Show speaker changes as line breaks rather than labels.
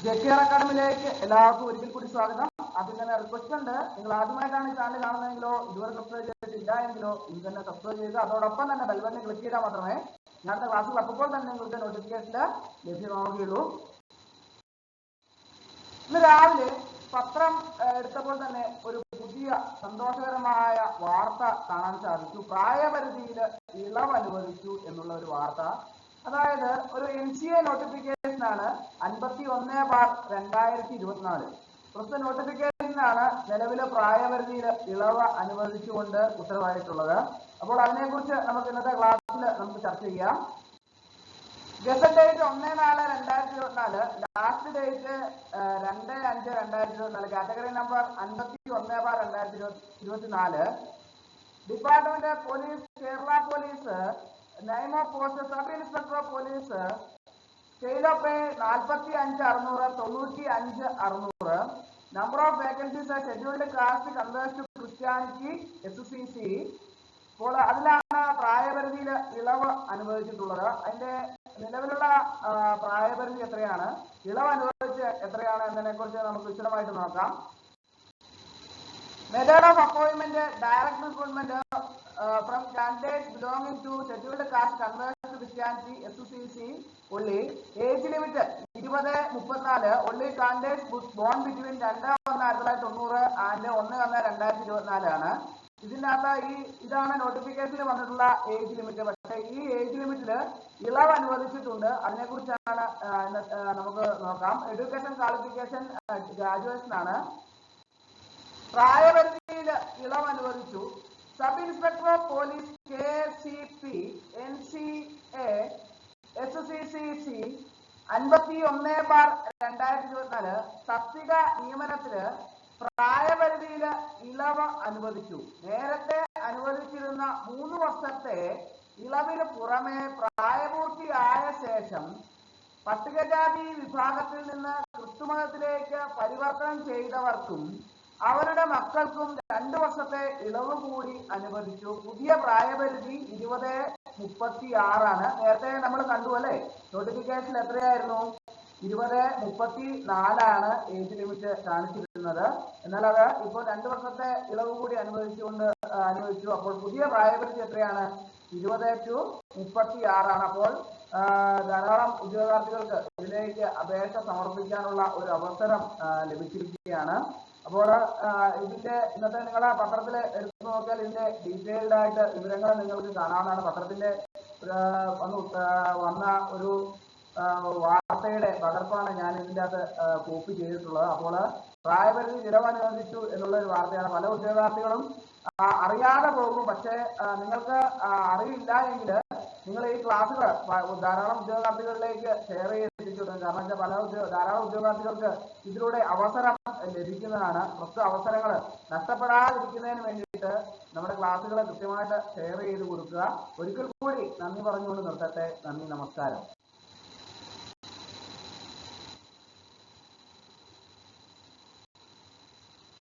JKR അക്കാഡമിയിലേക്ക് എല്ലാവർക്കും ഒരിക്കൽ കൂടി സ്വാഗതം. ആദ്യം തന്നെ റിക്വസ്റ്റ് ഉണ്ട്, നിങ്ങൾ ആദ്യമായിട്ടാണ് ഈ ചാനൽ കാണുന്നതെങ്കിലോ ഇതുവരെ സബ്സ്ക്രൈബ് ചെയ്തിട്ടില്ല എങ്കിലോ ഇന്ന് തന്നെ സബ്സ്ക്രൈബ് ചെയ്ത് അതോടൊപ്പം തന്നെ ബെൽ ബട്ടൺ ക്ലിക്ക് ചെയ്താൽ മാത്രമേ ഞങ്ങളുടെ ക്ലാസ്സുകൾ അപ്പോൾ തന്നെ നിങ്ങൾക്ക് നോട്ടിഫിക്കേഷൻ ലഭ്യമാവുകയുള്ളൂ. ഇന്ന് രാവിലെ പത്രം എടുത്തപ്പോൾ തന്നെ ഒരു പുതിയ സന്തോഷകരമായ വാർത്ത കാണാൻ സാധിച്ചു. പ്രായപരിധിയിൽ ഇളവ് അനുവദിച്ചു എന്നുള്ള ഒരു വാർത്ത. അതായത് ഒരു NCA നോട്ടിഫിക്കേഷനാണ് 51/2024. പ്രസ്തുത നോട്ടിഫിക്കേഷനാണ് നിലവിലെ പ്രായപരിധിയിൽ ഇളവ് അനുവദിച്ചുകൊണ്ട് ഉത്തരവായിട്ടുള്ളത്. അപ്പോൾ അതിനെക്കുറിച്ച് നമുക്ക് ഇന്നത്തെ ക്ലാസ്സിൽ നമുക്ക് ചർച്ച ചെയ്യാം. Gazette date 1/4/2024, last date 2/5/2024, category number 51/2024. Department police, Kerala police, name of post sub inspector of police, scale of pay 45,600, 95,600. Number of vacancies scheduled caste converts to Christianity SCC. അപ്പോൾ അതിലാണ് പ്രായപരിധിയിൽ ഇളവ് അനുവദിച്ചിട്ടുള്ളത്. അതിന്റെ നിലവിലുള്ള പ്രായപരിധി എത്രയാണ്, ഇളവ് അനുവദിച്ച് എത്രയാണ് എന്നതിനെ കുറിച്ച് നമുക്ക് വിശദമായിട്ട് നോക്കാം. Method of appointment, direct recruitment from candidates belonging to scheduled caste converted to Christianity SCC only. Age limit 20-34. Only candidates born between 2/1/1990 and 1/1/2024 ആണ്. ഇതിനകത്ത് ഇതാണ് നോട്ടിഫിക്കേഷനിൽ വന്നിട്ടുള്ള ഏജ് ലിമിറ്റ്. പക്ഷേ ഈ ഏജ് ലിമിറ്റിൽ ഇളവ് അനുവദിച്ചിട്ടുണ്ട്. അതിനെക്കുറിച്ചാണ് നമുക്ക് നോക്കാം. എഡ്യൂക്കേഷൻ ക്വാളിഫിക്കേഷൻ ഗ്രാജുവേഷൻ ആണ്. പ്രായപരിധിയിൽ ഇളവ് അനുവദിച്ചു. Sub inspector of police KCP NCA SCCC 51/2024 തസ്തിക നിയമനത്തിന് പ്രായപരിധിയിൽ ഇളവ് അനുവദിച്ചു. നേരത്തെ അനുവദിച്ചിരുന്ന 3 വർഷത്തെ ഇളവിന് പുറമെ പ്രായപൂർത്തിയായ ശേഷം പട്ടികജാതി വിഭാഗത്തിൽ നിന്ന് ക്രിസ്തുമതത്തിലേക്ക് പരിവർത്തനം ചെയ്തവർക്കും അവരുടെ മക്കൾക്കും 2 വർഷത്തെ ഇളവ് കൂടി അനുവദിച്ചു. പുതിയ പ്രായപരിധി 20-36 ആണ്. നേരത്തെ നമ്മൾ കണ്ടു അല്ലേ, നോട്ടിഫിക്കേഷൻ എത്രയായിരുന്നു, 20-34 ഏജ് ലിമിറ്റ് കാണിച്ചിരുന്നത്. എന്നാൽ അത് ഇപ്പോൾ 2 വർഷത്തെ ഇളവ് കൂടി അനുവദിച്ചു. അപ്പോൾ പുതിയ പ്രായപരിധി എത്രയാണ്, 20-36 ആണ്. അപ്പോൾ ധാരാളം ഉദ്യോഗാർത്ഥികൾക്ക് ഇതിലേക്ക് അപേക്ഷ സമർപ്പിക്കാനുള്ള ഒരു അവസരം ലഭിച്ചിരിക്കുകയാണ്. അപ്പോൾ ഇതിന്റെ ഇന്നത്തെ നിങ്ങളെ പത്രത്തിൽ എടുത്തു നോക്കിയാൽ ഇതിന്റെ ഡീറ്റെയിൽഡ് ആയിട്ട് വിവരങ്ങൾ നിങ്ങൾക്ക് കാണാവുന്നതാണ്. പത്രത്തിന്റെ വന്ന ഒരു വാർത്തയുടെ പകർപ്പാണ് ഞാൻ ഇതിൻ്റെ അകത്ത് കോപ്പി ചെയ്തിട്ടുള്ളത്. അപ്പോൾ പ്രായപരിധി ഇളവ് അനുവദിച്ചു എന്നുള്ള ഒരു വാർത്തയാണ്. പല ഉദ്യോഗാർത്ഥികളും അറിയാതെ പോകും. പക്ഷേ നിങ്ങൾക്ക് അറിയില്ല എങ്കിൽ നിങ്ങൾ ഈ ക്ലാസ്സുകൾ ധാരാളം ഉദ്യോഗാർത്ഥികളിലേക്ക് ഷെയർ ചെയ്തിട്ടുണ്ട്. കാരണം വെച്ചാൽ ധാരാളം ഉദ്യോഗാർത്ഥികൾക്ക് ഇതിലൂടെ അവസരം ലഭിക്കുന്നതാണ്. പ്രസ്തുത അവസരങ്ങൾ നഷ്ടപ്പെടാതിരിക്കുന്നതിന് വേണ്ടിയിട്ട് നമ്മുടെ ക്ലാസ്സുകൾ കൃത്യമായിട്ട് ഷെയർ ചെയ്ത് കൊടുക്കുക. ഒരിക്കൽ കൂടി നന്ദി പറഞ്ഞുകൊണ്ട് നിർത്തട്ടെ. നന്ദി, നമസ്കാരം.